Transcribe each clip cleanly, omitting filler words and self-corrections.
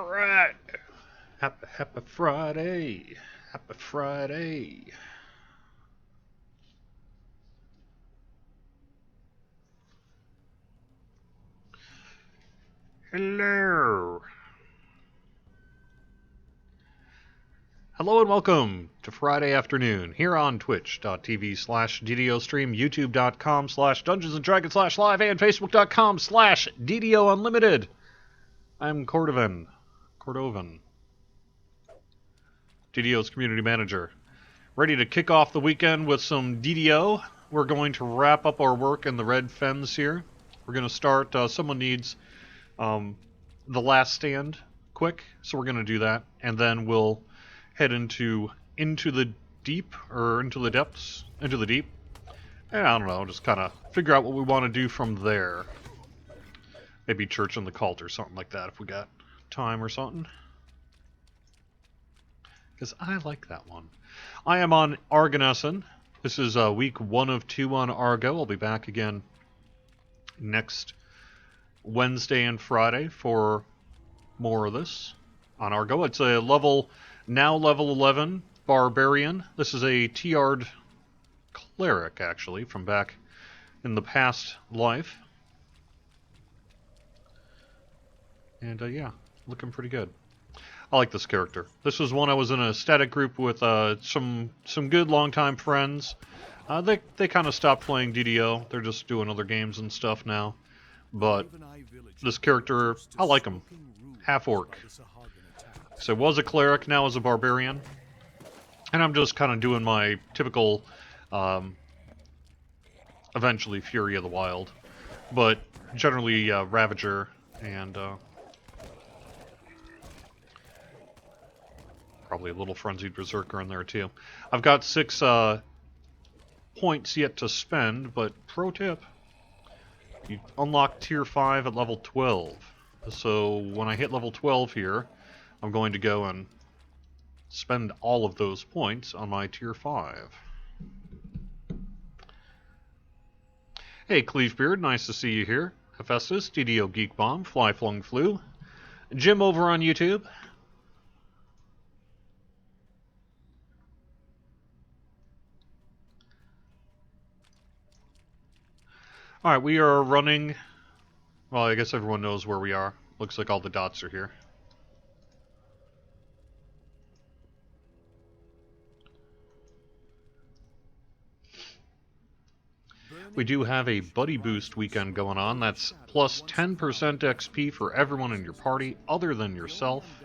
Alright. Happy Friday. Happy Friday. Hello. Hello and welcome to Friday afternoon here on twitch.tv/DDO stream, youtube.com/Dungeons and Dragons /live, and facebook.com/DDO Unlimited. I'm Cordovan. DDO's Community Manager. Ready to kick off the weekend with some DDO. We're going to wrap up our work in the Red Fens here. We're going to start, someone needs the last stand quick, so we're going to do that. And then we'll head into the deep, or into the depths, into the deep. And I don't know, just kind of figure out what we want to do from there. Maybe Church and the Cult or something like that if we got time or something. Because I like that one. I am on Argonessen. This is week 1 of 2 on Argo. I'll be back again next Wednesday and Friday for more of this on Argo. It's a level 11 Barbarian. This is a TR'd Cleric, actually, from back in the past life. And yeah, looking pretty good. I like this character. This was one I was in a static group with some good longtime friends. They kind of stopped playing DDO. They're just doing other games and stuff now. But this character, I like him. Half-orc. So was a cleric, now is a barbarian. And I'm just kind of doing my typical, eventually Fury of the Wild. But generally Ravager and probably a little Frenzied Berserker in there too. I've got 6 points yet to spend, but pro tip, you unlock tier 5 at level 12. So when I hit level 12 here, I'm going to go and spend all of those points on my tier 5. Hey Cleavebeard, nice to see you here. Hephaestus, DDO Geek Bomb, Fly Flung Flu, Jim over on YouTube. Alright, we are running. Well, I guess everyone knows where we are. Looks like all the dots are here. We do have a Buddy Boost weekend going on. That's plus 10% XP for everyone in your party other than yourself.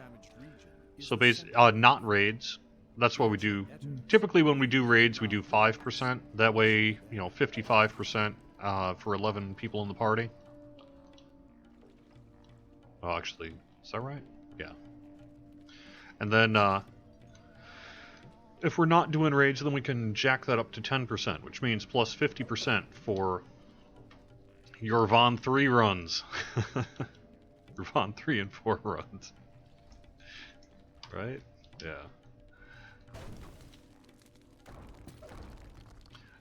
So basically, not raids. That's what we do. Typically when we do raids, we do 5%. That way, 55% for 11 people in the party. Oh, actually, is that right? Yeah. And then, if we're not doing raids, then we can jack that up to 10%, which means plus 50% for your Von 3 runs. Your Von 3 and 4 runs. Right? Yeah.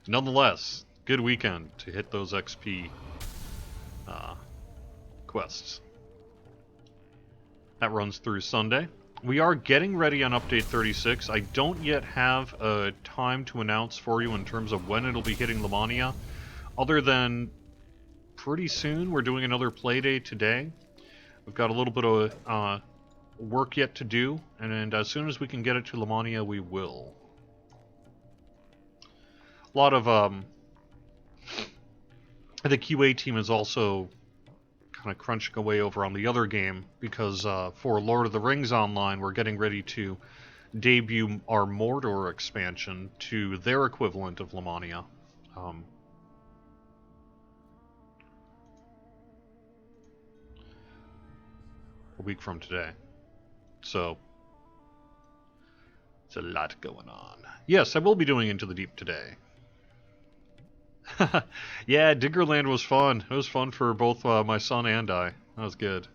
Nonetheless, good weekend to hit those XP quests. That runs through Sunday. We are getting ready on Update 36. I don't yet have a time to announce for you in terms of when it'll be hitting Lamania, other than pretty soon. We're doing another playdate today. We've got a little bit of work yet to do, and as soon as we can get it to Lamania, we will. A lot of the QA team is also kind of crunching away over on the other game, because for Lord of the Rings Online, we're getting ready to debut our Mordor expansion to their equivalent of Lamania. A week from today. So, it's a lot going on. Yes, I will be doing Into the Deep today. Yeah, Diggerland was fun. It was fun for both my son and I. That was good.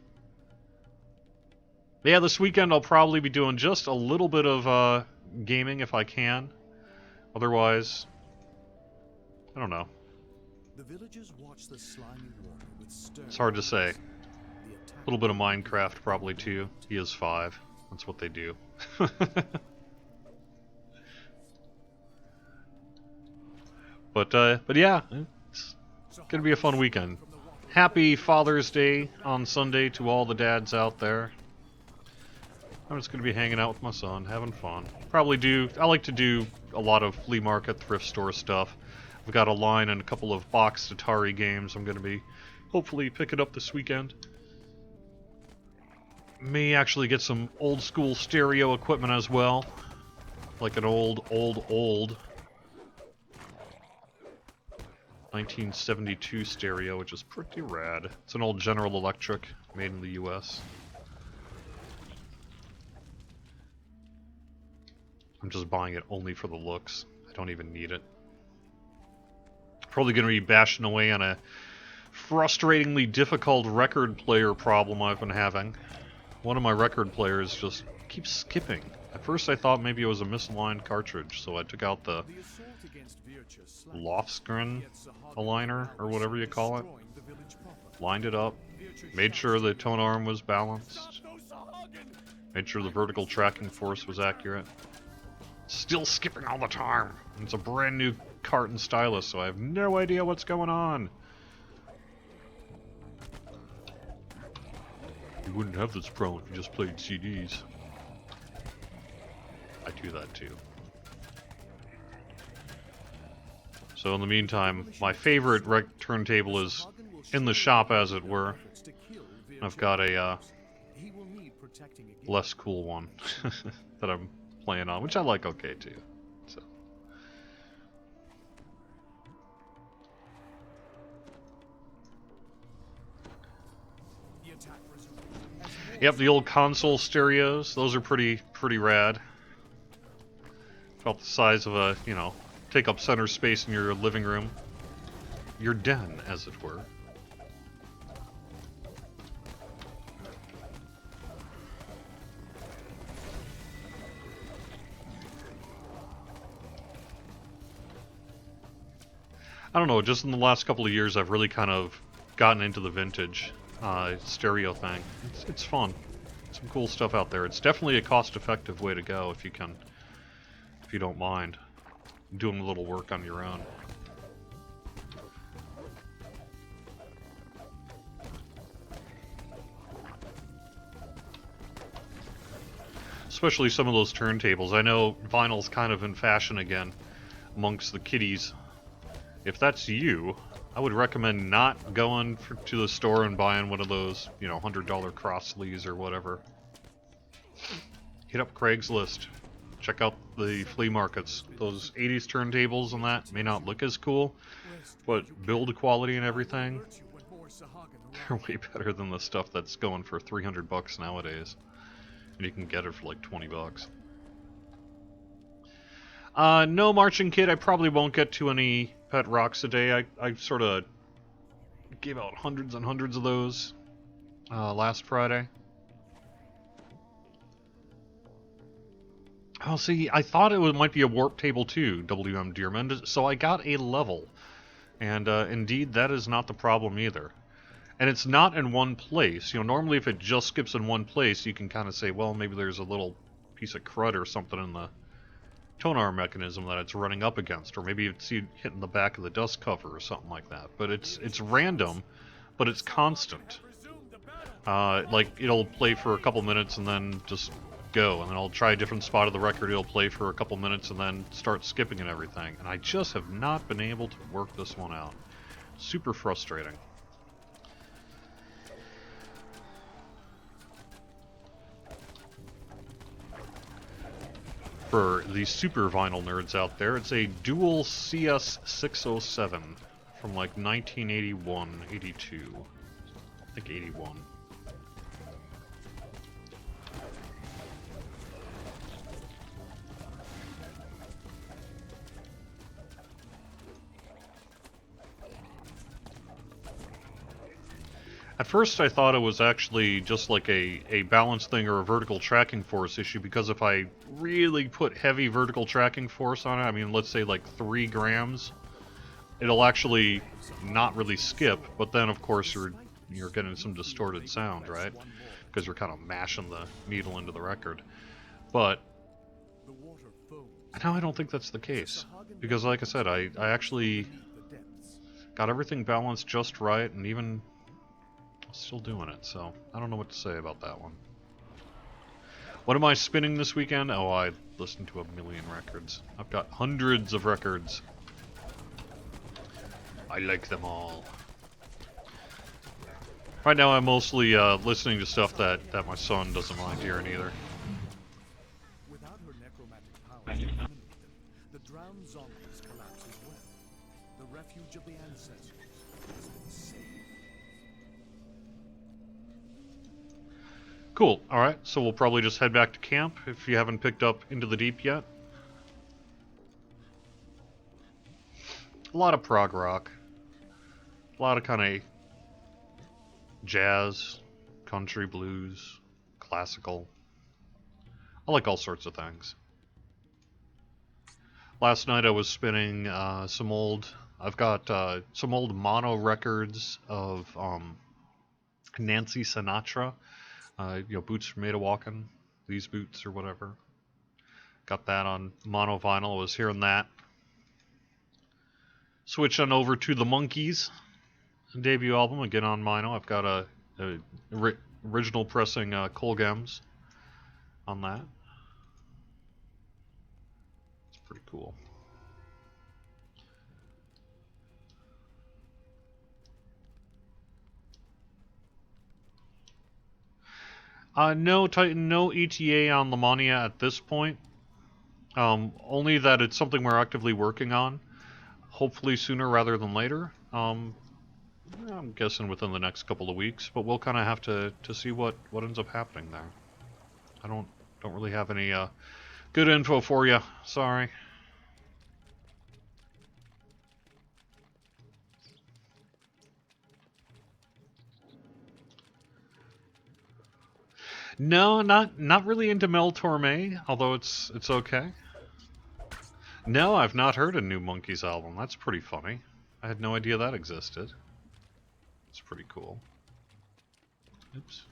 Yeah, this weekend I'll probably be doing just a little bit of gaming if I can. Otherwise, I don't know. The villagers watch the slimy water with stern. It's hard to say. little bit of Minecraft probably too. He is 5. That's what they do. But yeah, it's gonna be a fun weekend. Happy Father's Day on Sunday to all the dads out there. I'm just gonna be hanging out with my son, having fun. I like to do a lot of flea market, thrift store stuff. I've got a line and a couple of boxed Atari games I'm gonna be hopefully picking up this weekend. May actually get some old school stereo equipment as well. Like an old 1972 stereo, which is pretty rad. It's an old General Electric, made in the US. I'm just buying it only for the looks. I don't even need it. Probably going to be bashing away on a frustratingly difficult record player problem I've been having. One of my record players just keeps skipping. At first I thought maybe it was a misaligned cartridge, so I took out the Lofsgren aligner, or whatever you call it. Lined it up, made sure the tone arm was balanced, made sure the vertical tracking force was accurate. Still skipping all the time. It's a brand new cart and stylus, so I have no idea what's going on. You wouldn't have this problem if you just played CDs. I do that too. So in the meantime, my favorite turntable is in the shop, as it were. I've got a less cool one that I'm playing on, which I like okay too. So. Yep, the old console stereos, those are pretty rad. About the size of a, you know, take up center space in your living room. Your den, as it were. I don't know, just in the last couple of years I've really kind of gotten into the vintage stereo thing. It's fun. Some cool stuff out there. It's definitely a cost-effective way to go if you can, if you don't mind doing a little work on your own. Especially some of those turntables. I know vinyl's kind of in fashion again amongst the kiddies. If that's you, I would recommend not going to the store and buying one of those, you know, $100 Crossleys or whatever. Hit up Craigslist. Check out the flea markets. Those 80s turntables and that may not look as cool, but build quality and everything, they're way better than the stuff that's going for $300 nowadays. And you can get it for like $20. No marching kit. I probably won't get to any pet rocks today. I sort of gave out hundreds and hundreds of those last Friday. Oh, see, I thought it might be a warp table too, WM Dearman, so I got a level. And indeed, that is not the problem either. And it's not in one place. You know, normally if it just skips in one place, you can kind of say, well, maybe there's a little piece of crud or something in the tone arm mechanism that it's running up against, or maybe it's hitting the back of the dust cover or something like that. But it's random, but it's constant. Like, it'll play for a couple minutes and then just go, and then I'll try a different spot of the record, it'll play for a couple minutes and then start skipping and everything. And I just have not been able to work this one out. Super frustrating. For the super vinyl nerds out there, it's a dual CS607 from like 1981, 82. I think 81. At first I thought it was actually just like a balance thing or a vertical tracking force issue, because if I really put heavy vertical tracking force on it, I mean, let's say like 3 grams, it'll actually not really skip, but then of course you're you're getting some distorted sound, right? Because you're kind of mashing the needle into the record. But now I don't think that's the case. Because like I said, I actually got everything balanced just right, and even still doing it, so I don't know what to say about that one. What am I spinning this weekend? Oh, I listened to a million records. I've got hundreds of records. I like them all. Right now I'm mostly listening to stuff that my son doesn't mind hearing either. Without her necromantic power to eliminate them, the drowned zombies collapse as well. The refuge of the ancestors has been saved. Cool. Alright, so we'll probably just head back to camp if you haven't picked up Into the Deep yet. A lot of prog rock. A lot of kind of jazz, country, blues, classical. I like all sorts of things. Last night I was spinning some old... I've got some old mono records of Nancy Sinatra. You know, Boots from Made of Walking, These Boots or whatever. Got that on mono vinyl. I was hearing that. Switch on over to the Monkees debut album again on mono. I've got a original pressing Colgams on that. It's pretty cool. No Titan, no ETA on Lamania at this point. Only that it's something we're actively working on. Hopefully sooner rather than later. I'm guessing within the next couple of weeks, but we'll kind of have to see what ends up happening there. I don't really have any good info for you. Sorry. No, not really into Mel Torme, although it's okay. No, I've not heard a new Monkees album. That's pretty funny. I had no idea that existed. It's pretty cool. Oops.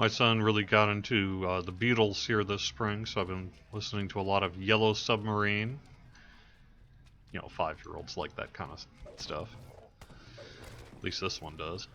My son really got into the Beatles here this spring, so I've been listening to a lot of Yellow Submarine. You know, 5-year-olds like that kind of stuff. At least this one does.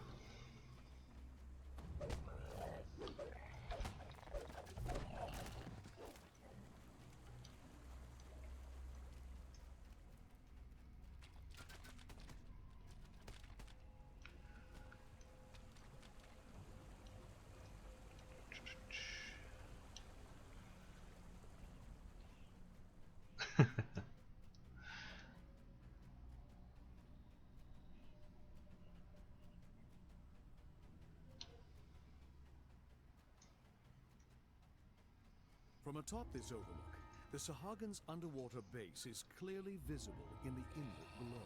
From atop this overlook, the Sahagins' underwater base is clearly visible in the inlet below.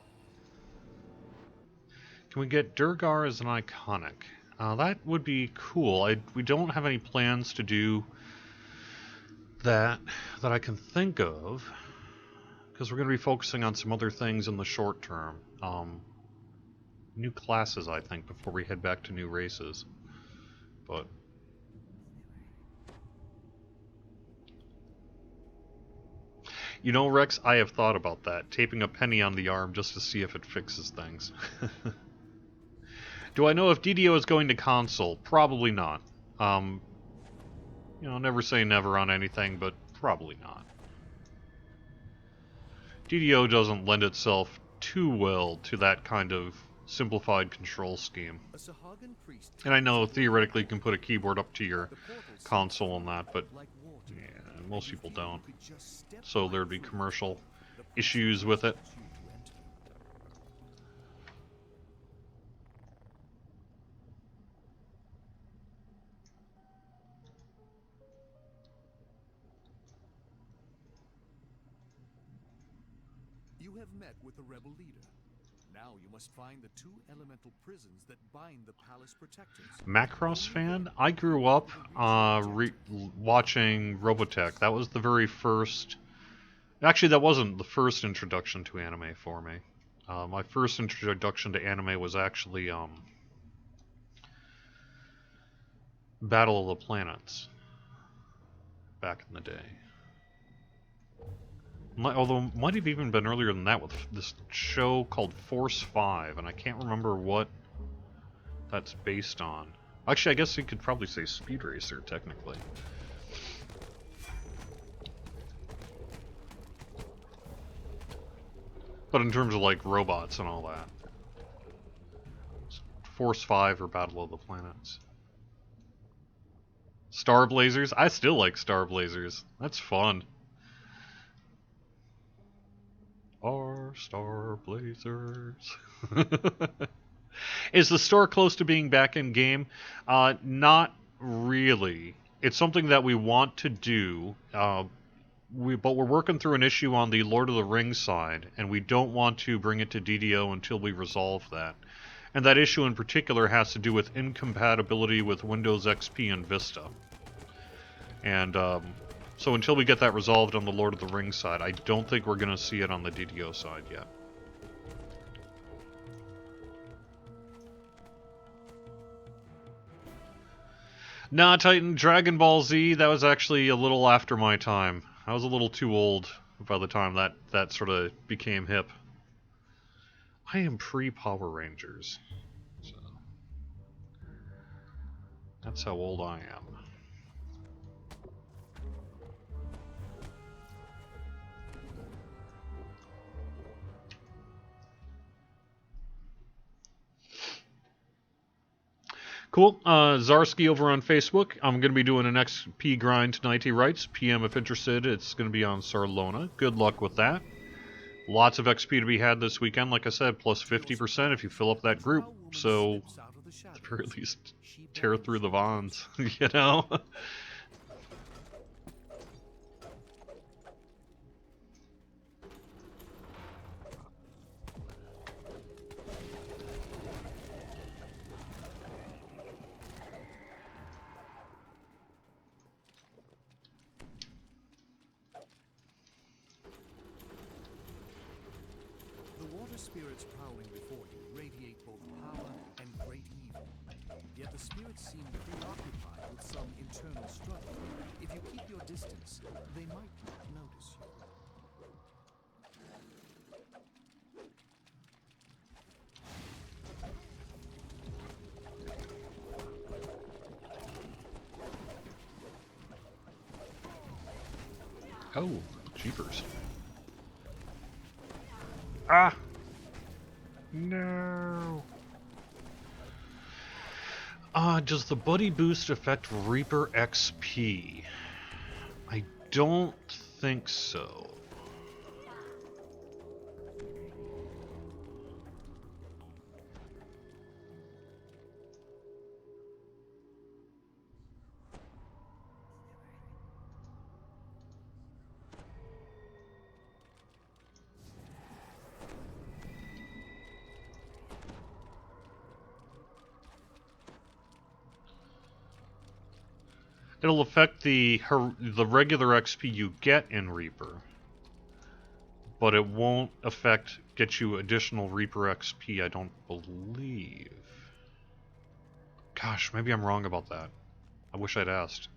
Can we get Durgar as an iconic? That would be cool. We don't have any plans to do that I can think of, because we're going to be focusing on some other things in the short term. New classes, I think, before we head back to new races. But you know, Rex, I have thought about that. Taping a penny on the arm just to see if it fixes things. Do I know if DDO is going to console? Probably not. You know, never say never on anything, but probably not. DDO doesn't lend itself too well to that kind of simplified control scheme. And I know theoretically you can put a keyboard up to your console and that, but yeah, most people don't. So there'd be commercial issues with it. You have met with the rebel leader. Now you must find the 2 elemental prisons that bind the palace protectors. Macross fan? I grew up watching Robotech. That was the very first... Actually, that wasn't the first introduction to anime for me. My first introduction to anime was actually Battle of the Planets back in the day. Although it might have even been earlier than that with this show called Force 5, and I can't remember what that's based on. Actually, I guess you could probably say Speed Racer, technically. But in terms of, like, robots and all that. Force 5 or Battle of the Planets. Star Blazers? I still like Star Blazers. That's fun. Our Star Blazers. Is the store close to being back in game? Not really. It's something that we want to do, but we're working through an issue on the Lord of the Rings side, and we don't want to bring it to DDO until we resolve that. And that issue in particular has to do with incompatibility with Windows XP and Vista. And so until we get that resolved on the Lord of the Rings side, I don't think we're going to see it on the DDO side yet. Nah, Titan, Dragon Ball Z, that was actually a little after my time. I was a little too old by the time that sort of became hip. I am pre-Power Rangers. So that's how old I am. Cool. Zarski over on Facebook. I'm going to be doing an XP grind tonight, he writes. PM if interested. It's going to be on Sarlona. Good luck with that. Lots of XP to be had this weekend, like I said, plus 50% if you fill up that group. So, at the very least, tear through the Vons, you know? Spirits prowling before you radiate both power and great evil. Yet the spirits seem preoccupied with some internal struggle. If you keep your distance, they might not notice you. Oh, jeepers. Ah! No. Does the buddy boost affect Reaper XP? I don't think so. It'll affect the regular XP you get in Reaper, but it won't get you additional Reaper XP, I don't believe. Gosh, maybe I'm wrong about that. I wish I'd asked.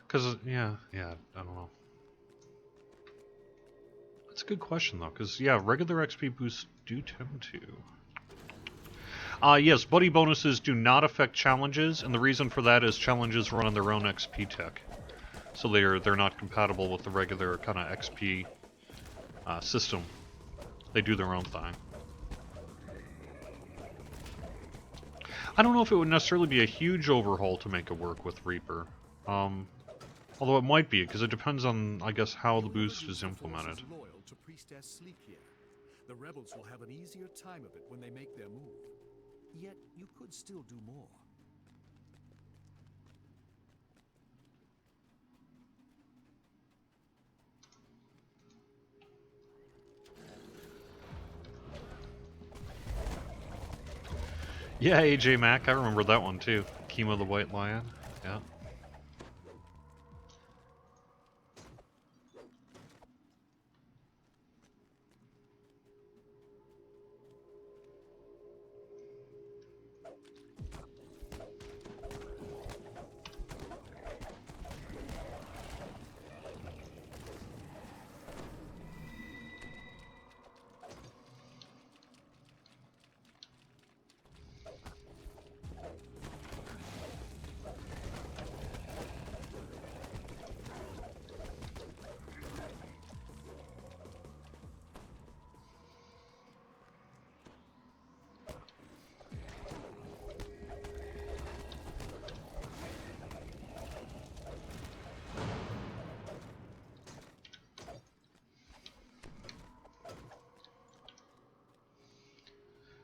Because, yeah, I don't know. That's a good question, though, because, yeah, regular XP boosts do tend to. Yes, buddy bonuses do not affect challenges, and the reason for that is challenges run on their own XP tech. So they're not compatible with the regular kind of XP system. They do their own thing. I don't know if it would necessarily be a huge overhaul to make it work with Reaper. Although it might be, because it depends on, I guess, how the boost is implemented. Loyal to Priestess Sleekia. The rebels will have an easier time of it when they make their move. Yet you could still do more. Yeah, AJ Mac, I remember that one too. Kima the White Lion. Yeah.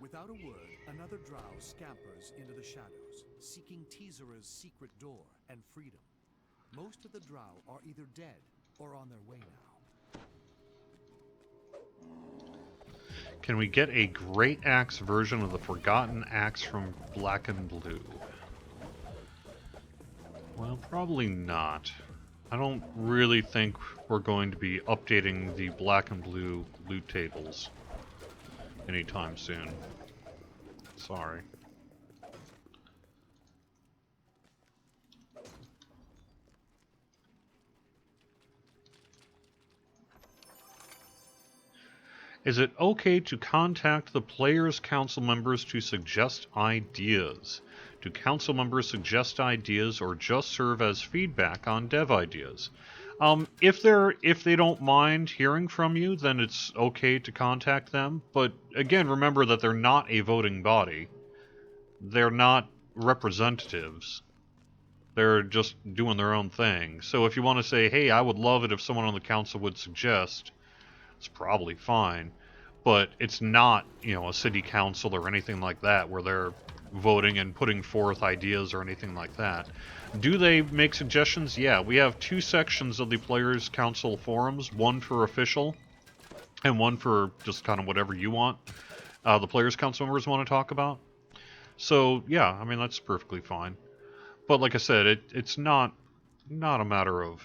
Without a word, another drow scampers into the shadows, seeking Teazera's secret door and freedom. Most of the drow are either dead or on their way now. Can we get a Great Axe version of the Forgotten Axe from Black and Blue? Well, probably not. I don't really think we're going to be updating the Black and Blue loot tables anytime soon. Sorry. Is it okay to contact the players' council members to suggest ideas? Do council members suggest ideas or just serve as feedback on dev ideas? If they don't mind hearing from you, then it's okay to contact them. But again, remember that they're not a voting body. They're not representatives. They're just doing their own thing. So if you want to say, hey, I would love it if someone on the council would suggest, it's probably fine. But it's not, a city council or anything like that where they're voting and putting forth ideas or anything like that. Do they make suggestions? Yeah, we have two sections of the Players' Council forums, one for official and one for just kind of whatever you want the Players' Council members want to talk about. So, yeah, I mean, that's perfectly fine. But like I said, it's not a matter of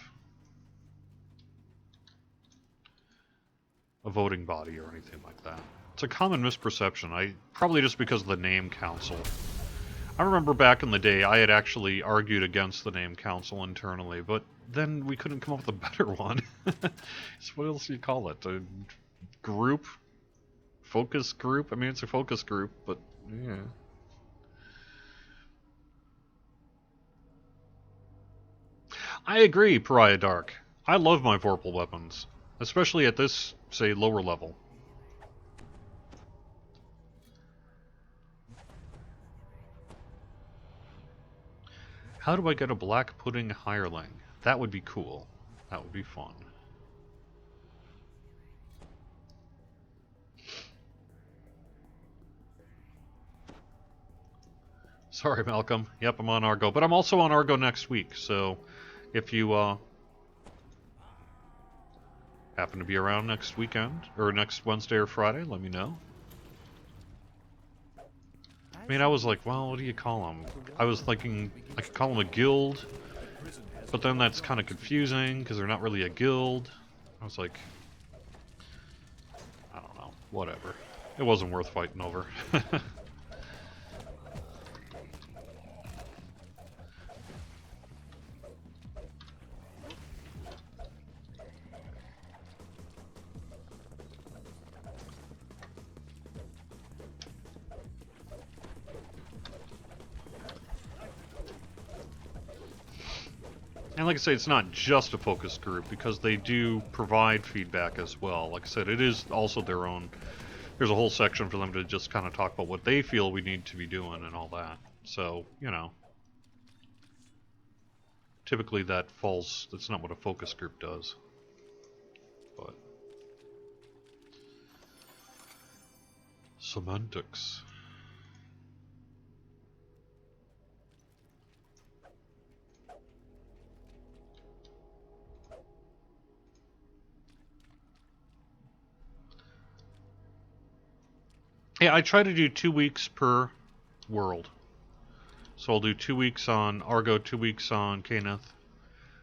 a voting body or anything like that. It's a common misperception. Probably just because of the name council. I remember back in the day, I had actually argued against the name council internally, but then we couldn't come up with a better one. So what else do you call it? A group? Focus group? I mean, it's a focus group, but yeah. I agree, Pariah Dark. I love my Vorpal weapons, especially at this, say, lower level. How do I get a black pudding hireling? That would be cool. That would be fun. Sorry, Malcolm. Yep, I'm on Argo. But I'm also on Argo next week, so if you happen to be around next weekend, or next Wednesday or Friday, let me know. I mean, I was like, well, what do you call them? I was thinking I could call them a guild, but then that's kind of confusing, because they're not really a guild. I was like, I don't know, whatever. It wasn't worth fighting over. And like I say, it's not just a focus group, because they do provide feedback as well. Like I said, it is also their own... There's a whole section for them to just kind of talk about what they feel we need to be doing and all that. So, you know. Typically that's not what a focus group does. But... Semantics. Yeah, I try to do 2 weeks per world. So I'll do 2 weeks on Argo, 2 weeks on Caneth,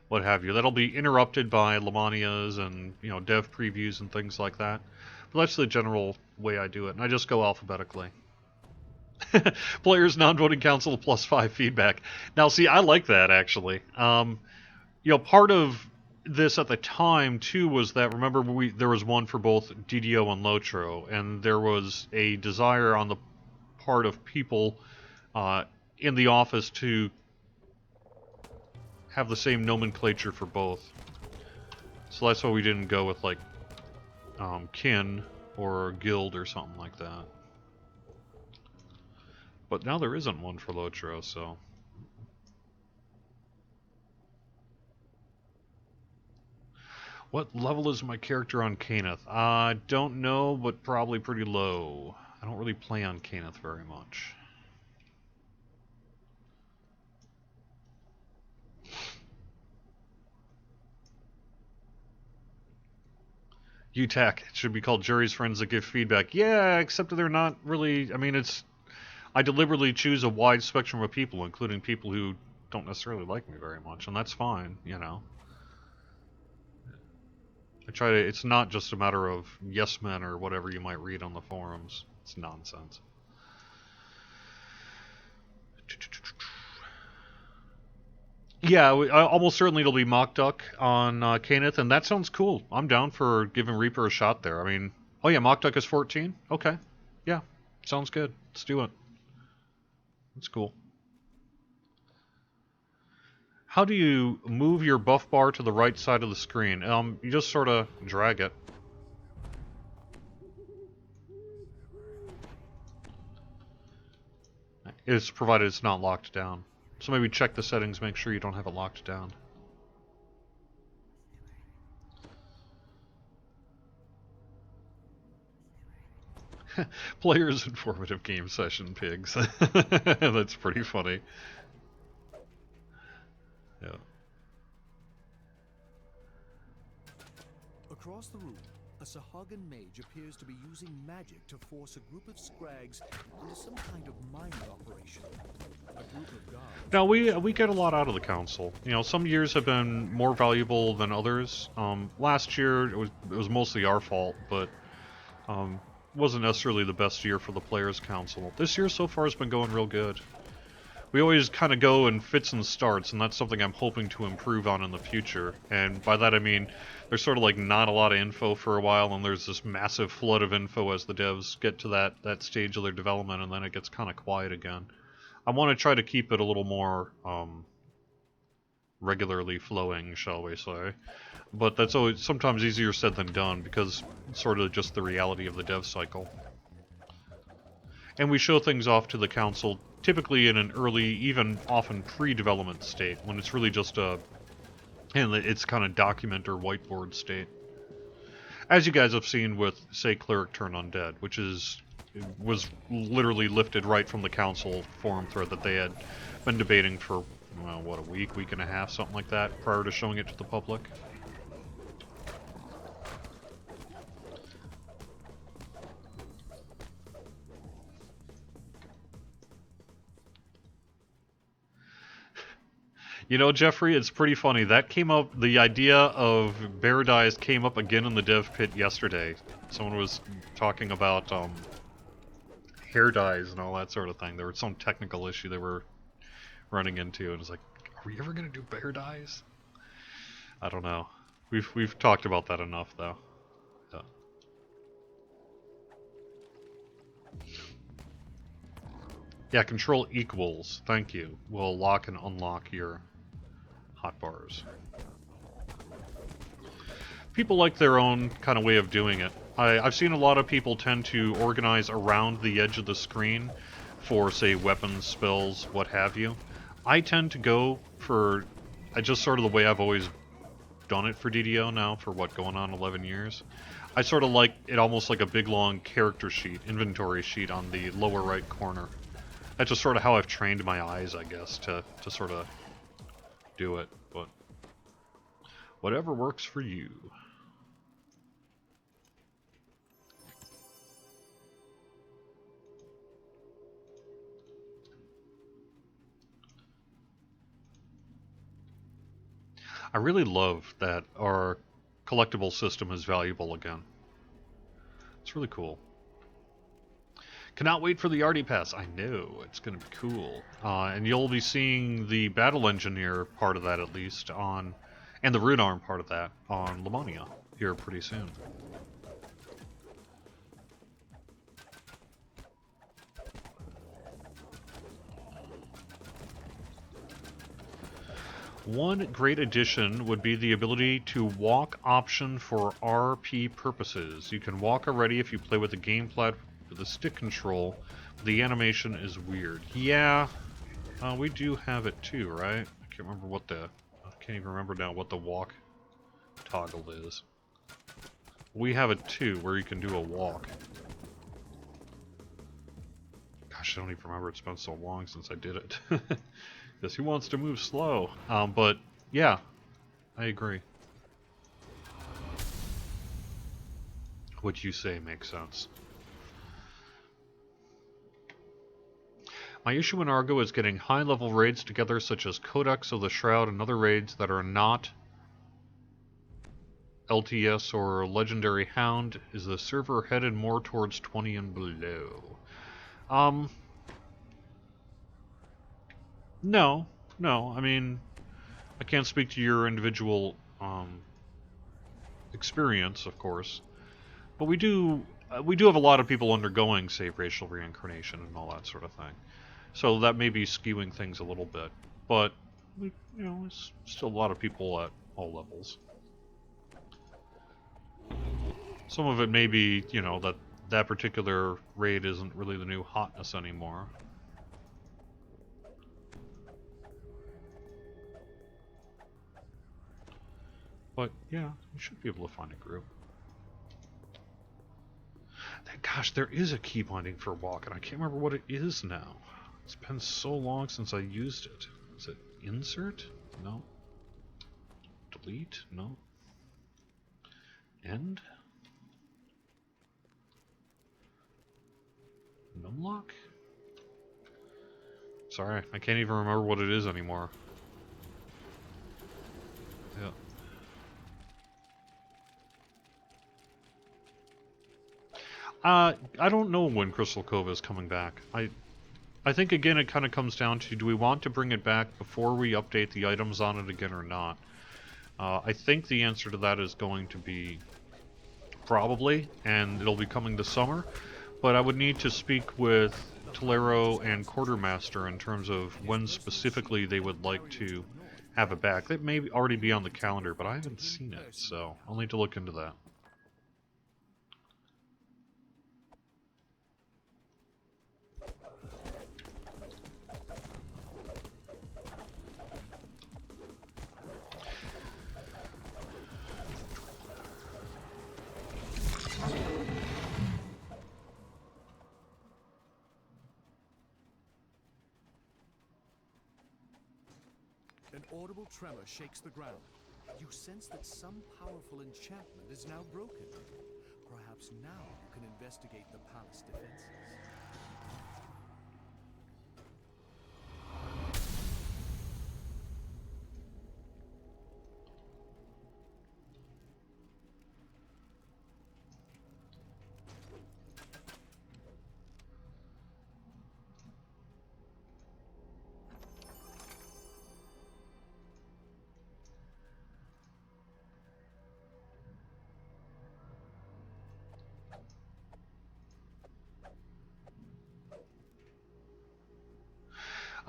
what have you. That'll be interrupted by Lamanias and, you know, dev previews and things like that. But that's the general way I do it, and I just go alphabetically. Players non-voting council +5 feedback. Now, see, I like that, actually. You know, part of this at the time, too, was that, remember, there was one for both DDO and Lotro, and there was a desire on the part of people in the office to have the same nomenclature for both. So that's why we didn't go with, like, kin or guild or something like that. But now there isn't one for Lotro, so... What level is my character on Caneth? I don't know, but probably pretty low. I don't really play on Caneth very much. UTAC. It should be called Jury's Friends That Give Feedback. Yeah, except that they're not really... I mean, it's... I deliberately choose a wide spectrum of people, including people who don't necessarily like me very much, and that's fine, you know. I try to... It's not just a matter of yes men or whatever you might read on the forums. It's nonsense. Yeah, almost certainly it'll be Mock Duck on Caneth, and that sounds cool. I'm down for giving Reaper a shot there. I mean, oh yeah, Mock Duck is 14? Okay. Yeah, sounds good. Let's do it. That's cool. How do you move your buff bar to the right side of the screen? You just sort of drag it. It's provided it's not locked down. So maybe check the settings, make sure you don't have it locked down. Players informative game session, pigs. That's pretty funny. Yeah. Across the room, a Sahagan mage appears to be using magic to force a group of scrags into some kind of mining operation. A group of guards... Now, we get a lot out of the council. You know, some years have been more valuable than others. Last year, it was mostly our fault, but wasn't necessarily the best year for the Players' Council. This year so far has been going real good. We always kind of go in fits and starts, and that's something I'm hoping to improve on in the future. And by that I mean, there's sort of like not a lot of info for a while, and there's this massive flood of info as the devs get to that stage of their development, and then it gets kind of quiet again. I want to try to keep it a little more regularly flowing, shall we say. But that's always sometimes easier said than done, because it's sort of just the reality of the dev cycle. And we show things off to the council, typically in an early, even often pre-development state, when it's really just and it's kind of document or whiteboard state. As you guys have seen with, say, Cleric Turn Undead, which was literally lifted right from the council forum thread that they had been debating for, well, what, a week and a half, something like that, prior to showing it to the public. You know, Jeffrey, it's pretty funny. That came up, the idea of bear dyes came up again in the dev pit yesterday. Someone was talking about hair dyes and all that sort of thing. There was some technical issue they were running into, and it's like, are we ever going to do bear dyes? I don't know. We've talked about that enough, though. Yeah. Yeah, control equals. Thank you. Will lock and unlock your hot bars. People like their own kind of way of doing it. I've seen a lot of people tend to organize around the edge of the screen for, say, weapons, spells, what have you. I tend to go for just sort of the way I've always done it for DDO now for what, going on 11 years. I sort of like it almost like a big long character sheet, inventory sheet on the lower right corner. That's just sort of how I've trained my eyes, I guess, to sort of do it, but whatever works for you. I really love that our collectible system is valuable again. It's really cool. Cannot wait for the Arty Pass. I know, it's going to be cool. And you'll be seeing the Battle Engineer part of that, at least, on... and the Rune Arm part of that on Lamania here pretty soon. One great addition would be the ability to walk option for RP purposes. You can walk already if you play with the gamepad with the stick control. The animation is weird. Yeah, we do have it too, right? I can't remember what the... I can't even remember now what the walk toggle is. We have it too, where you can do a walk. Gosh, I don't even remember. It's been so long since I did it. Because who wants to move slow? But yeah, I agree. What you say makes sense. My issue in Argo is getting high-level raids together, such as Codex of the Shroud and other raids that are not LTS or Legendary Hound. Is the server headed more towards 20 and below? No. I mean, I can't speak to your individual experience, of course, but we do have a lot of people undergoing, say, racial reincarnation and all that sort of thing. So that may be skewing things a little bit, but it's still a lot of people at all levels. Some of it may be, that particular raid isn't really the new hotness anymore. But yeah, you should be able to find a group. Gosh, there is a key binding for walk, and I can't remember what it is now. It's been so long since I used it. Is it insert? No. Delete? No. End? Numlock? Sorry, I can't even remember what it is anymore. Yeah. I don't know when Crystal Cove is coming back. I think, again, it kind of comes down to, do we want to bring it back before we update the items on it again or not? I think the answer to that is going to be probably, and it'll be coming this summer. But I would need to speak with Tolero and Quartermaster in terms of when specifically they would like to have it back. That may already be on the calendar, but I haven't seen it, so I'll need to look into that. An audible tremor shakes the ground. You sense that some powerful enchantment is now broken. Perhaps now you can investigate the palace defenses.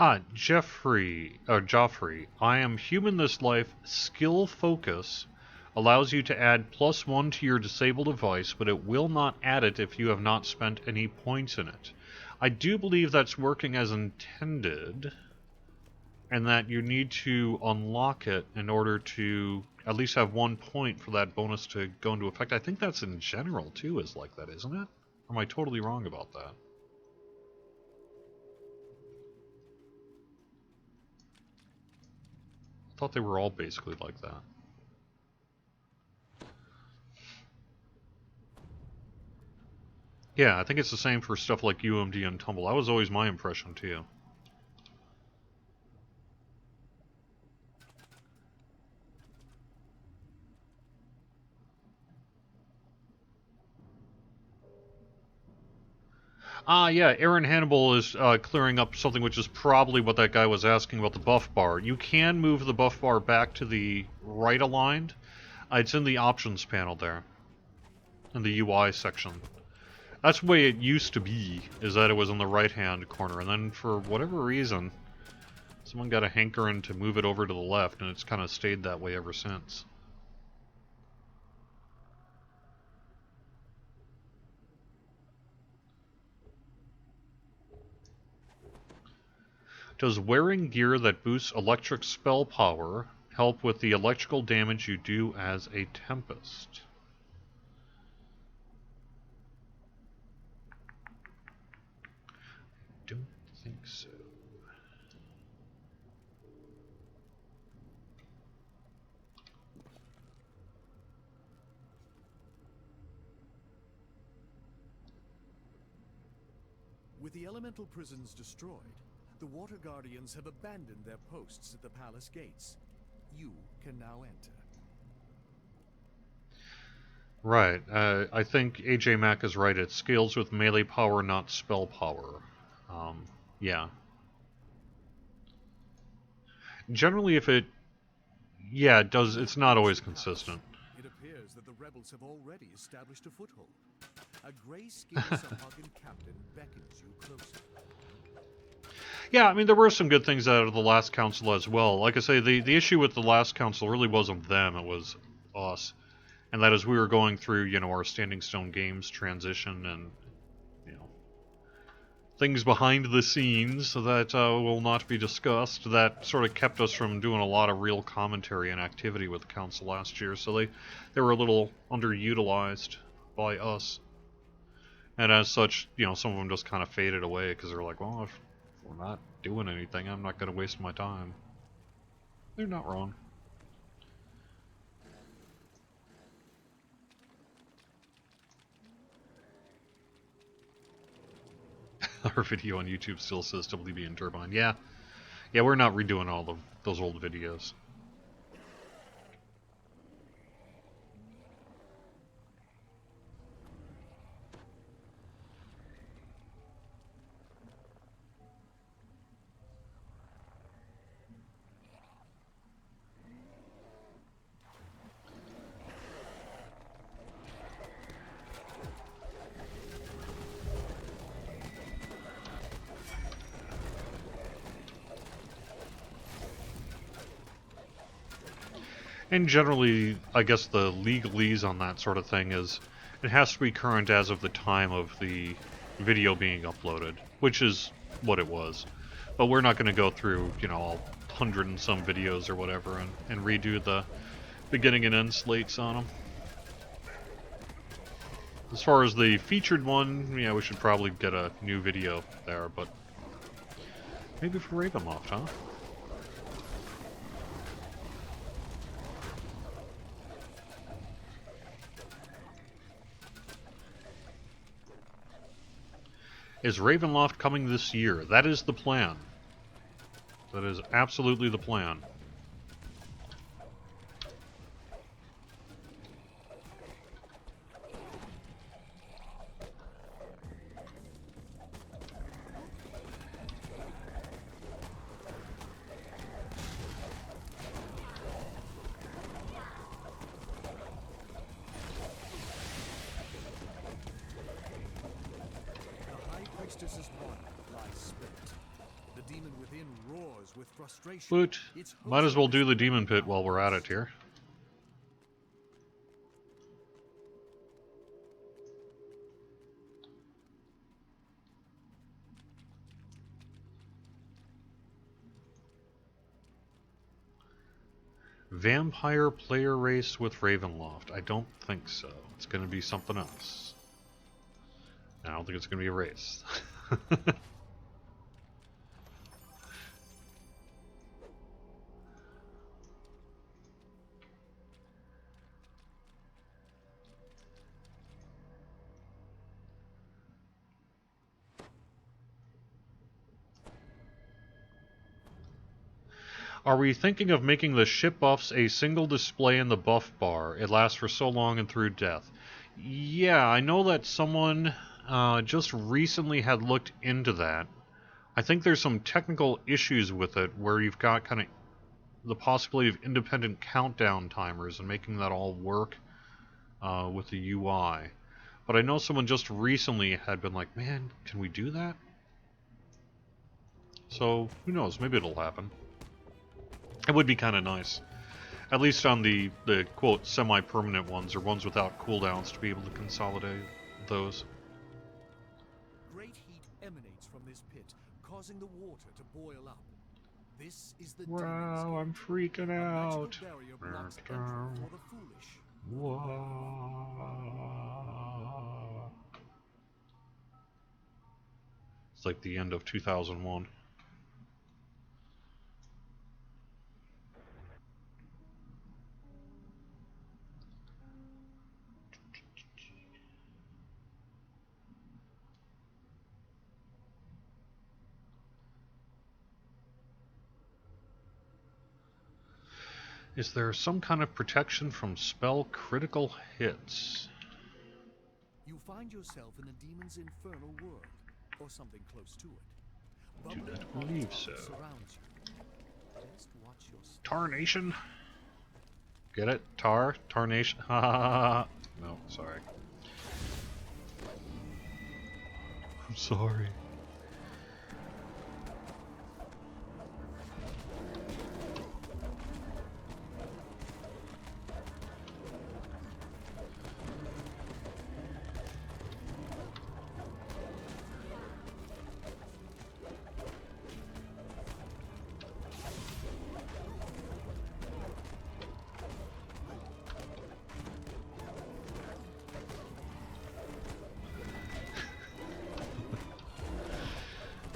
Joffrey. I am human this life. Skill focus allows you to add +1 to your disabled device, but it will not add it if you have not spent any points in it. I do believe that's working as intended, and that you need to unlock it in order to at least have 1 point for that bonus to go into effect. I think that's in general, too, is like that, isn't it? Or am I totally wrong about that? I thought they were all basically like that. Yeah, I think it's the same for stuff like UMD and Tumble. That was always my impression, too. Yeah, Aaron Hannibal is clearing up something which is probably what that guy was asking about the buff bar. You can move the buff bar back to the right aligned. It's in the options panel there, in the UI section. That's the way it used to be, is that it was in the right-hand corner, and then for whatever reason, someone got a hankering to move it over to the left, and it's kind of stayed that way ever since. Does wearing gear that boosts electric spell power help with the electrical damage you do as a Tempest? Don't think so. With the elemental prisons destroyed, the Water Guardians have abandoned their posts at the palace gates. You can now enter. Right. I think AJ Mack is right. It scales with melee power, not spell power. Yeah. Generally, if it... Yeah, it does. It's not always consistent. It appears that the rebels have already established a foothold. A gray-skinned Sahuagin captain beckons you closer. Yeah, I mean, there were some good things out of the last council as well. Like I say, the issue with the last council really wasn't them, it was us. And that is we were going through, you know, our Standing Stone Games transition and, you know, things behind the scenes that will not be discussed that sort of kept us from doing a lot of real commentary and activity with the council last year. So they were a little underutilized by us. And as such, you know, some of them just kind of faded away because they're like, well, if we're not doing anything, I'm not going to waste my time. They're not wrong. Our video on YouTube still says WB and Turbine. Yeah, we're not redoing all those old videos. And generally, I guess the legalese on that sort of thing is it has to be current as of the time of the video being uploaded, which is what it was. But we're not going to go through, you know, all 100 and some videos or whatever and redo the beginning and end slates on them. As far as the featured one, yeah, we should probably get a new video there, but maybe for Ravenloft, huh? Is Ravenloft coming this year? That is the plan. That is absolutely the plan. The High Priestess's body lies spent. The demon within roars with frustration. But Its might as host well do is the demon pit now while we're at it lost. here. Vampire player race with Ravenloft. I don't think so. It's going to be something else. I don't think it's going to be a race. Are we thinking of making the ship buffs a single display in the buff bar? It lasts for so long and through death. Yeah, I know that someone just recently had looked into that. I think there's some technical issues with it where you've got kind of the possibility of independent countdown timers and making that all work with the UI. But I know someone just recently had been like, man, can we do that? So, who knows, maybe it'll happen. It would be kind of nice. At least on the quote, semi-permanent ones, or ones without cooldowns, to be able to consolidate those. Great heat emanates from this pit, causing the water to boil up. This is the demon's Wow, gate. I'm freaking A magical out. barrier blocks entry for the foolish. Wow. It's like the end of 2001. Is there some kind of protection from spell critical hits? You find yourself in the demon's infernal world, or something close to it. Do Bubbling not hot believe tar so. surrounds you. Just watch your step. Tarnation? Get it? Tarnation? Ha ha ha. No, sorry. I'm sorry.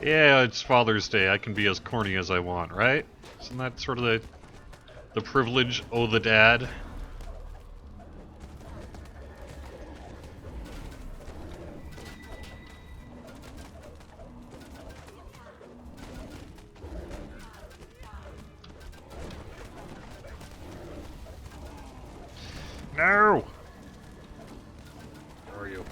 Yeah, it's Father's Day. I can be as corny as I want, right? Isn't that sort of the privilege of the dad? No! Where are you?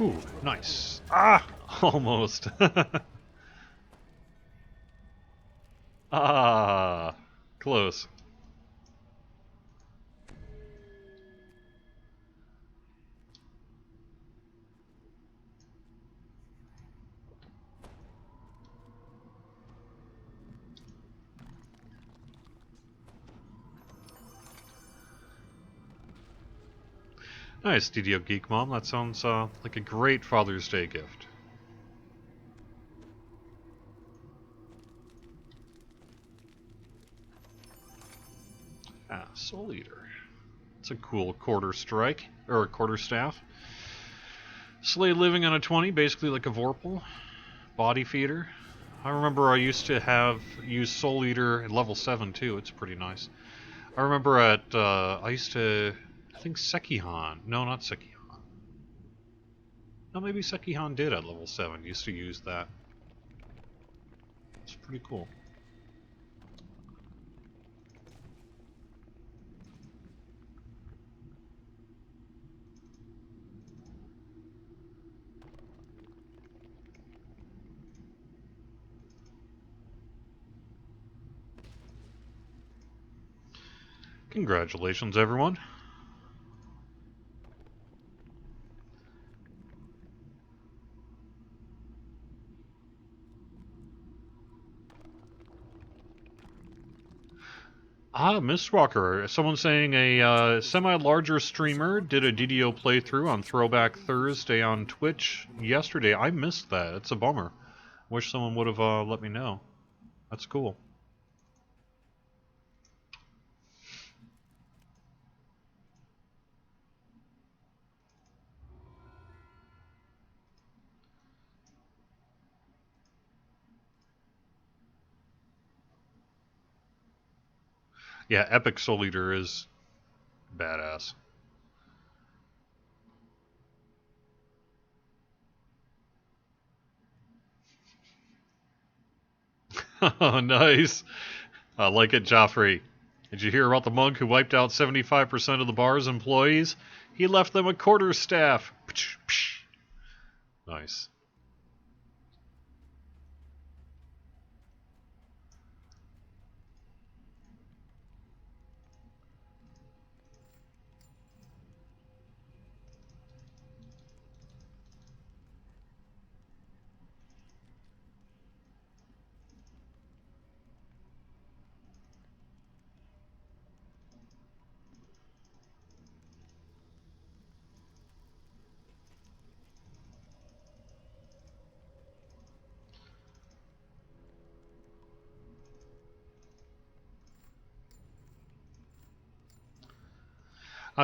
Ooh, nice. Ah! Almost. Ah! Close. Nice, DDO Geek Mom. That sounds like a great Father's Day gift. Ah, Soul Eater. It's a cool quarter strike, or a quarter staff. Slay living on a 20, basically like a Vorpal. Body feeder. I remember I used to use Soul Eater at level 7 too. It's pretty nice. I remember I think Sekihan. No, not Sekihan. No, maybe Sekihan did at level 7. Used to use that. It's pretty cool. Congratulations, everyone. Ah, Mistwalker. Someone saying a semi-larger streamer did a DDO playthrough on Throwback Thursday on Twitch yesterday. I missed that. It's a bummer. Wish someone would have let me know. That's cool. Yeah, Epic Soul Eater is badass. Nice. I like it, Joffrey. Did you hear about the monk who wiped out 75% of the bar's employees? He left them a quarterstaff. Nice.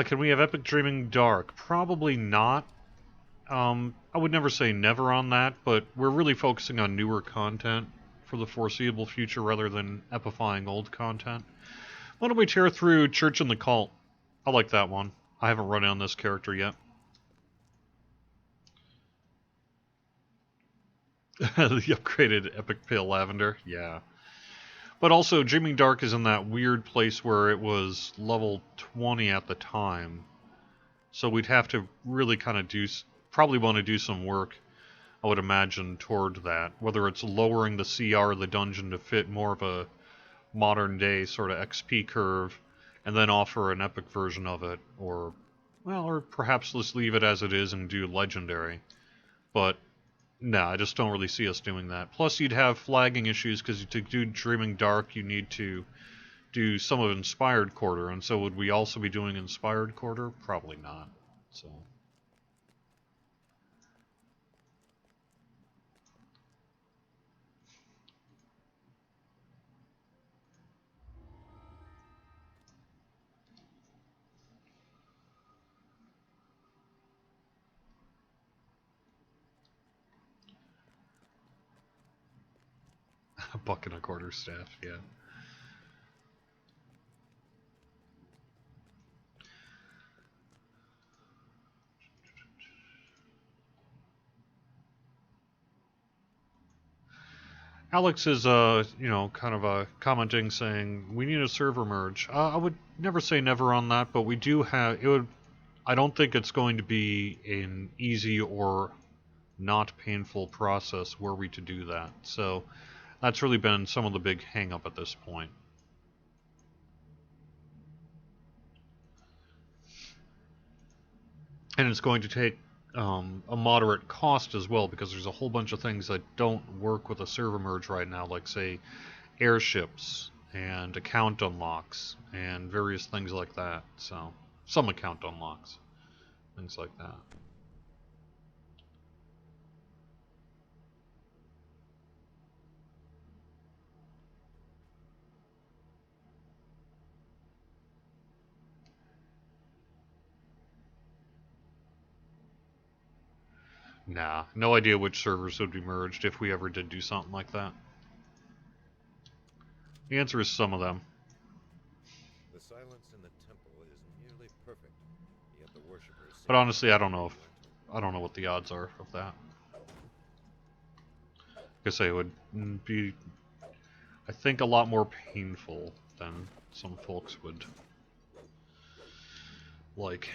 Can we have Epic Dreaming Dark? Probably not. I would never say never on that, but we're really focusing on newer content for the foreseeable future rather than epifying old content. Why don't we tear through Church and the Cult? I like that one. I haven't run on this character yet. The upgraded Epic Pale Lavender, yeah. But also, Dreaming Dark is in that weird place where it was level 20 at the time. So we'd have to really kind of probably want to do some work, I would imagine, toward that. Whether it's lowering the CR of the dungeon to fit more of a modern day sort of XP curve, and then offer an epic version of it, or, well, or perhaps let's leave it as it is and do legendary. But no, I just don't really see us doing that. Plus, you'd have flagging issues because to do Dreaming Dark, you need to do some of Inspired Quarter, and so would we also be doing Inspired Quarter? Probably not. So. A buck and a quarter staff, yeah. Alex is, kind of commenting saying we need a server merge. I would never say never on that, but we do have it would. I don't think it's going to be an easy or not painful process were we to do that. So that's really been some of the big hang-up at this point. And it's going to take a moderate cost as well because there's a whole bunch of things that don't work with a server merge right now, like say airships and account unlocks and various things like that. So some account unlocks, things like that. Nah, no idea which servers would be merged if we ever did do something like that. The answer is some of them. The silence in the temple is nearly perfect, yet the worshippers seem But honestly, I don't know what the odds are of that. I guess it would be, I think, a lot more painful than some folks would like.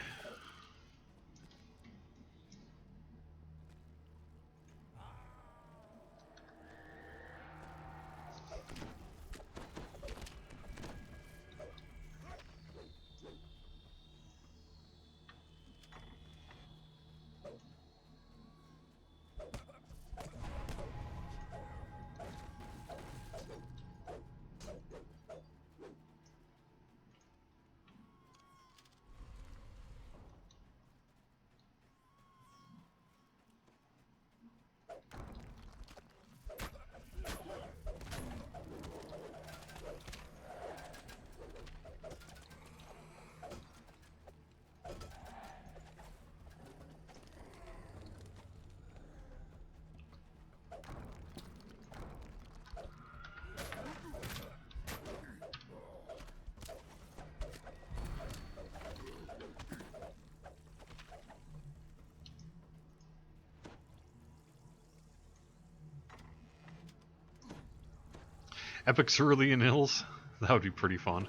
Epic Cerulean Hills. That would be pretty fun.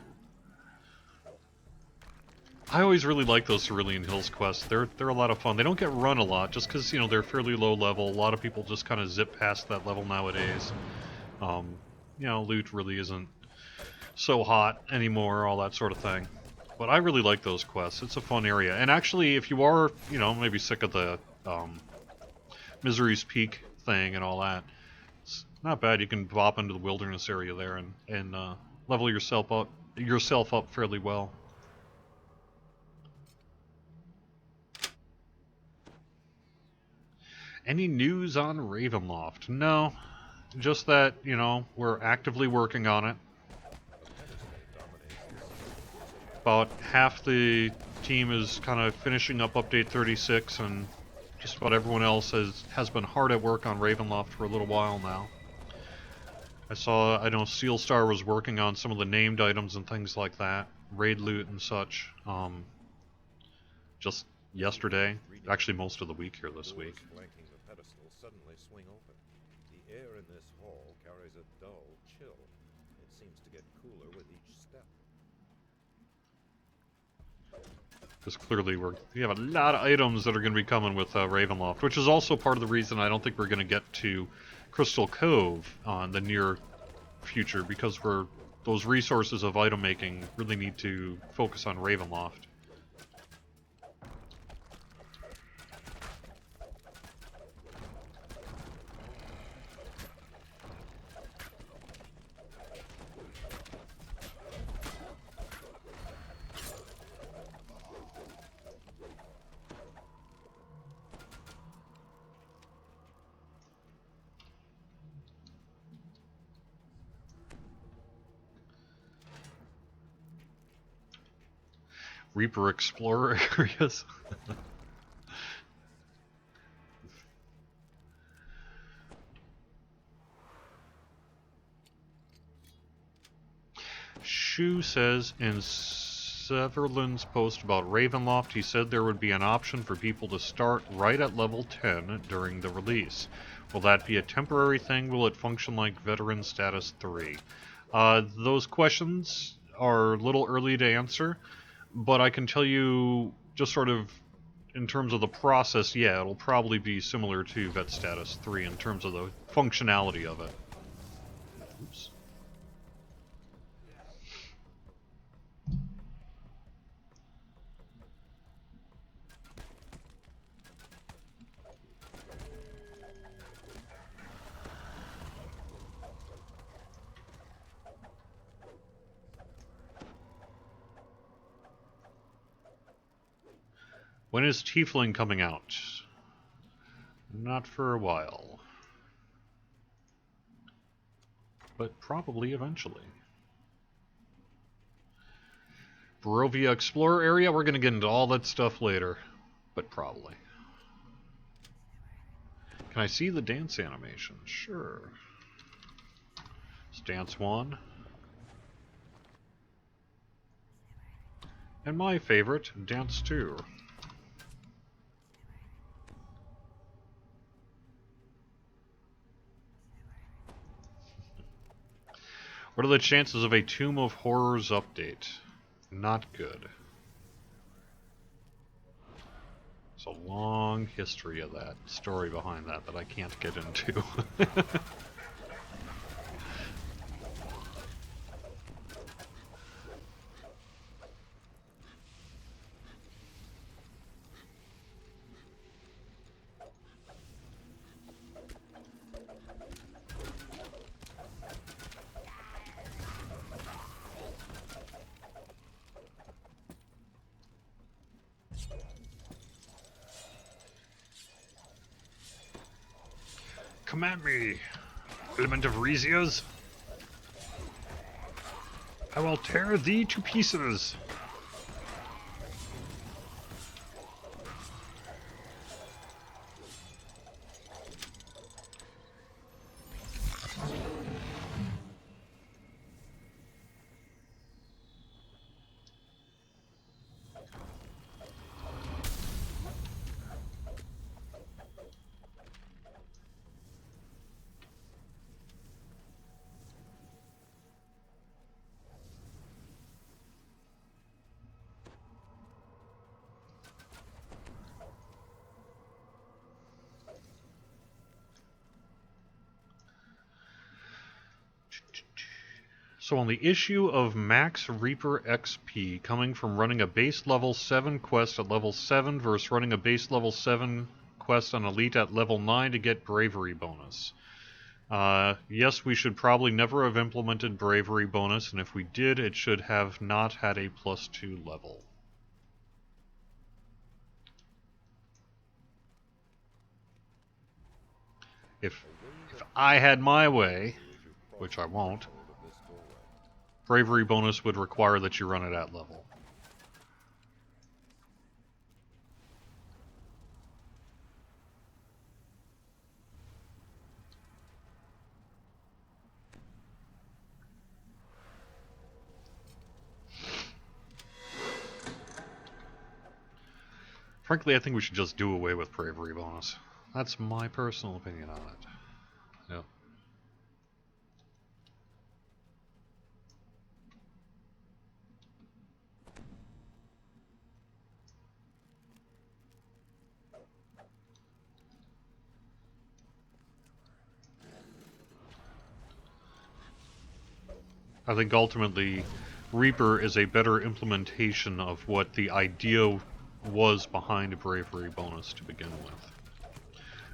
I always really like those Cerulean Hills quests. They're a lot of fun. They don't get run a lot, just because, you know, they're fairly low level. A lot of people just kind of zip past that level nowadays. You know, loot really isn't so hot anymore, all that sort of thing. But I really like those quests. It's a fun area. And actually, if you are, you know, maybe sick of the Misery's Peak thing and all that, it's not bad. You can bop into the wilderness area there and level yourself up fairly well. Any news on Ravenloft? No, just that, you know, we're actively working on it. About half the team is kind of finishing up Update 36, and just about everyone else has been hard at work on Ravenloft for a little while now. I know Sealstar was working on some of the named items and things like that, raid loot and such, just yesterday, actually most of the week here this week. Flanking the pedestal suddenly swing open. The air in this hall carries a dull chill. It seems to get cooler with each step. Because clearly we have a lot of items that are going to be coming with Ravenloft, which is also part of the reason I don't think we're going to get to Crystal Cove on the near future, because those resources of item making really need to focus on Ravenloft. Reaper Explorer areas. Shu says in Severland's post about Ravenloft, he said there would be an option for people to start right at level 10 during the release. Will that be a temporary thing? Will it function like Veteran Status 3? Those questions are a little early to answer, but I can tell you, just sort of in terms of the process, yeah, it'll probably be similar to Vet Status 3 in terms of the functionality of it. Oops. When is Tiefling coming out? Not for a while. But probably eventually. Barovia Explorer area, we're going to get into all that stuff later. But probably. Can I see the dance animation? Sure. It's dance 1. And my favorite, dance 2. What are the chances of a Tomb of Horrors update? Not good. It's a long history of that, story behind that I can't get into. Come at me, element of Resias. I will tear thee to pieces. So on the issue of max Reaper XP coming from running a base level 7 quest at level 7 versus running a base level 7 quest on Elite at level 9 to get Bravery bonus. Yes, we should probably never have implemented Bravery bonus, and if we did, it should have not had a +2 level. If I had my way, which I won't, Bravery bonus would require that you run it at level. Frankly, I think we should just do away with Bravery bonus. That's my personal opinion on it. Yep. I think ultimately Reaper is a better implementation of what the idea was behind Bravery bonus to begin with,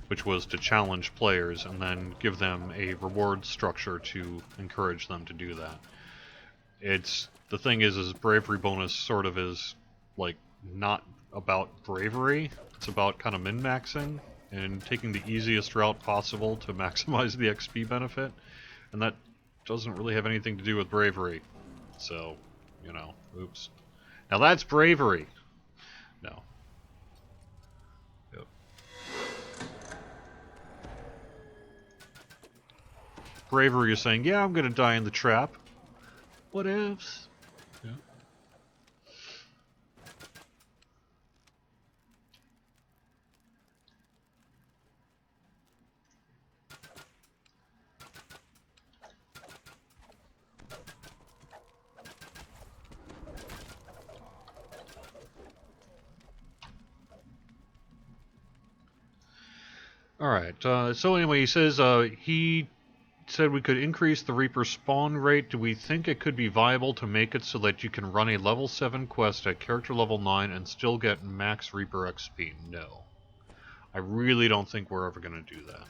which was to challenge players and then give them a reward structure to encourage them to do that. The thing is Bravery bonus sort of is like not about bravery. It's about kind of min-maxing and taking the easiest route possible to maximize the XP benefit, and that doesn't really have anything to do with bravery. So, you know, oops. Now that's bravery. No. Yep. Bravery is saying, yeah, I'm gonna die in the trap. What ifs? Yeah. Alright, so anyway, he says he said we could increase the Reaper spawn rate. Do we think it could be viable to make it so that you can run a level 7 quest at character level 9 and still get max Reaper XP? No. I really don't think we're ever going to do that.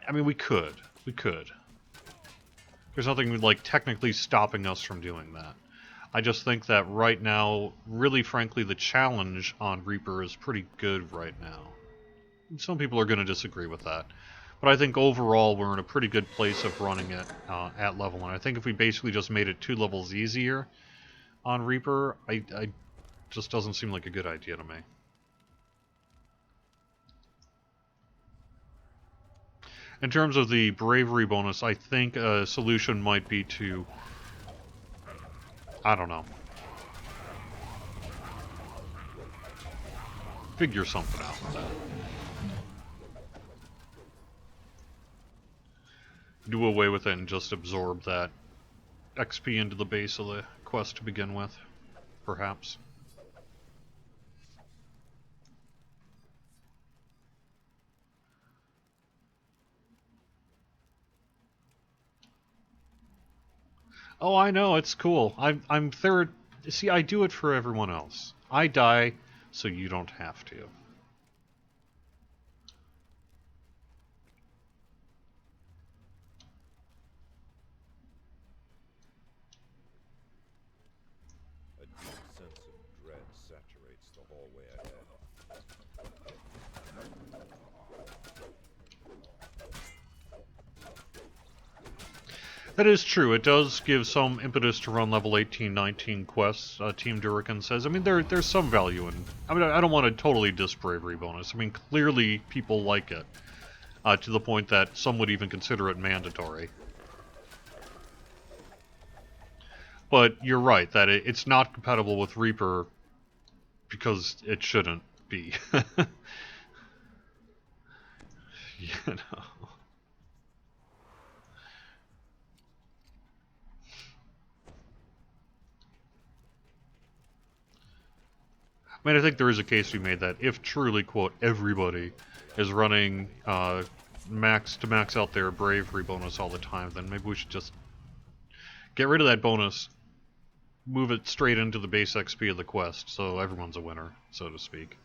I mean, we could. We could. There's nothing, like, technically stopping us from doing that. I just think that right now, really frankly, the challenge on Reaper is pretty good right now. Some people are going to disagree with that. But I think overall we're in a pretty good place of running it at level 1. I think if we basically just made it 2 levels easier on Reaper, I just doesn't seem like a good idea to me. In terms of the Bravery bonus, I think a solution might be to... I don't know. Figure something out with that. Do away with it and just absorb that XP into the base of the quest to begin with, perhaps. Oh, I know, it's cool. I'm third. See, I do it for everyone else. I die so you don't have to. That is true. It does give some impetus to run level 18, 19 quests, Team Durican says. I mean, there's some value in... I mean, I don't want to totally diss Bravery bonus. I mean, clearly people like it, to the point that some would even consider it mandatory. But you're right, that it's not compatible with Reaper because it shouldn't be. You know... I mean, I think there is a case to be made that if truly, quote, everybody is running max out their Bravery bonus all the time, then maybe we should just Get rid of that bonus. Move it straight into the base XP of the quest, so everyone's a winner, so to speak.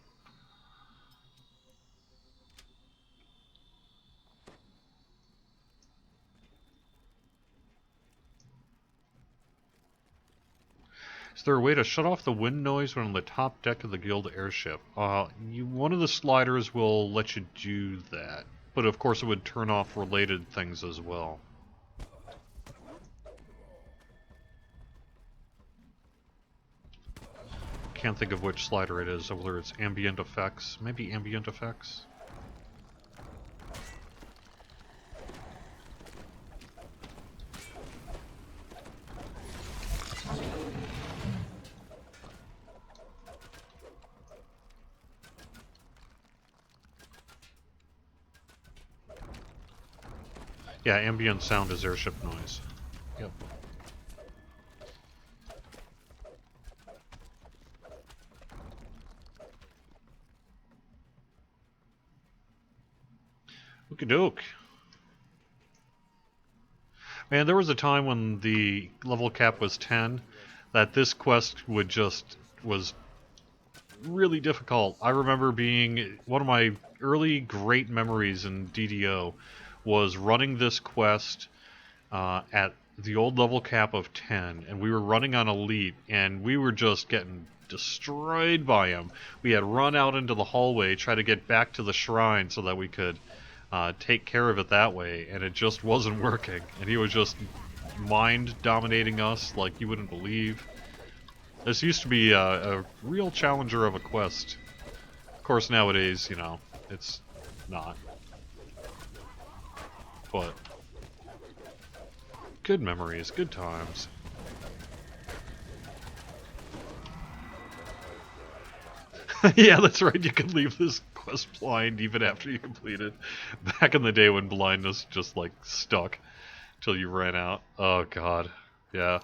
Is there a way to shut off the wind noise when on the top deck of the guild airship? One of the sliders will let you do that, but of course it would turn off related things as well. Can't think of which slider it is, whether it's ambient effects. Maybe ambient effects? Yeah, ambient sound is airship noise. Yep. Okie doke. Man, there was a time when the level cap was 10 that this quest was really difficult. I remember being one of my early great memories in DDO was running this quest at the old level cap of 10, and we were running on Elite, and we were just getting destroyed by him. We had run out into the hallway, try to get back to the shrine so that we could take care of it that way, and it just wasn't working. And he was just mind-dominating us like you wouldn't believe. This used to be a real challenger of a quest. Of course, nowadays, you know, it's not. But good memories, good times. Yeah, that's right, you could leave this quest blind even after you complete it. Back in the day when blindness just, like, stuck till you ran out. Oh, God. Yeah.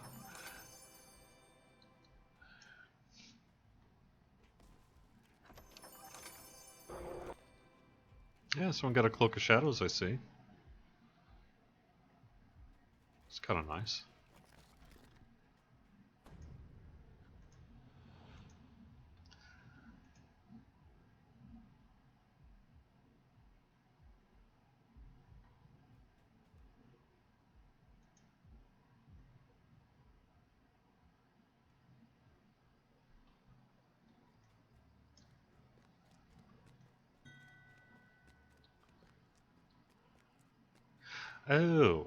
Yeah, someone got a Cloak of Shadows, I see. It's kind of nice. Oh.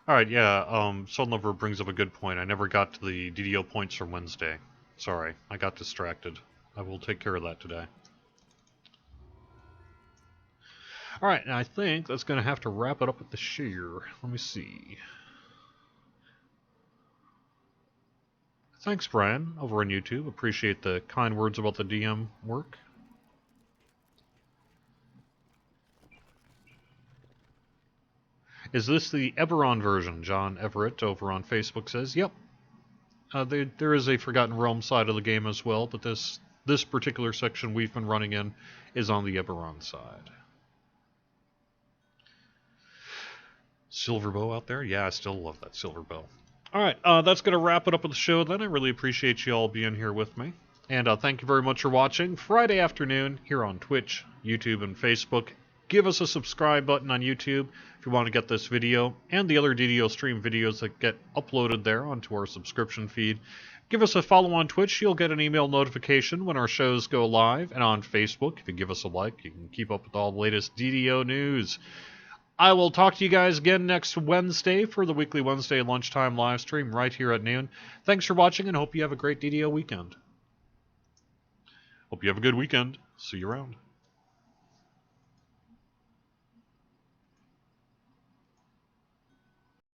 Alright, yeah, Sunlover brings up a good point. I never got to the DDO points from Wednesday. Sorry, I got distracted. I will take care of that today. Alright, and I think that's going to have to wrap it up with the share. Let me see. Thanks, Brian, over on YouTube. Appreciate the kind words about the DM work. Is this the Eberron version? John Everett over on Facebook says, yep. There is a Forgotten Realms side of the game as well, but this particular section we've been running in is on the Eberron side. Silver bow out there? Yeah, I still love that silver bow. Alright, that's going to wrap it up with the show then. I really appreciate you all being here with me. And thank you very much for watching. Friday afternoon here on Twitch, YouTube, and Facebook. Give us a subscribe button on YouTube if you want to get this video and the other DDO stream videos that get uploaded there onto our subscription feed. Give us a follow on Twitch. You'll get an email notification when our shows go live. And on Facebook, if you give us a like, you can keep up with all the latest DDO news. I will talk to you guys again next Wednesday for the weekly Wednesday lunchtime live stream right here at noon. Thanks for watching and hope you have a great DDO weekend. Hope you have a good weekend. See you around.